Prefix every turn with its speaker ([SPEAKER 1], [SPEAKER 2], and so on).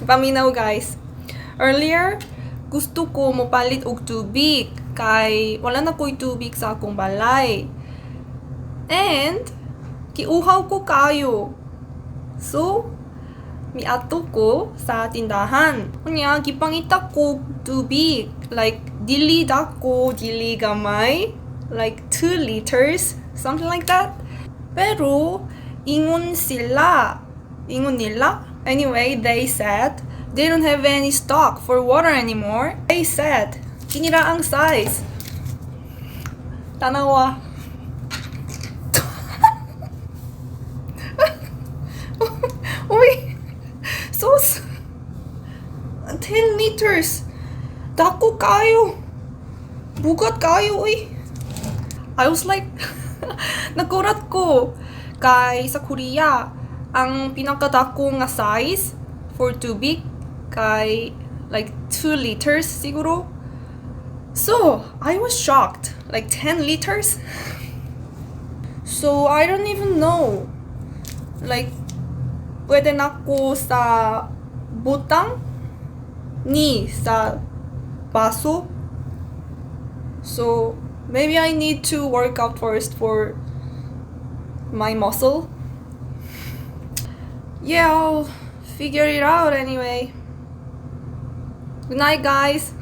[SPEAKER 1] Paminaw guys. Earlier, gusto ko mopalit og tubig kay wala na ko'y tubig sa akong balay. And kiuhaw ko kaayo. So, miato ko sa tindahan. Unya gipangita ko tubig like dili dako, dili gamay, like 2 liters, something like that. Pero ingon nila. Anyway, they said they don't have any stock for water anymore. They said, kinira ang size. Tanawa. Uy! So, 10 liters. Dako kayo. Bugat kayo, uy. I was like, nagurat ko. Kay sa Korea, ang pinakadako nga size for tubig kay like 2 liters siguro. So, I was shocked. Like 10 liters? So, I don't even know. Like, pwede na ko sa butang ni sa baso. So, maybe I need to work out first for my muscle. Yeah, I'll figure it out anyway. Good night, guys.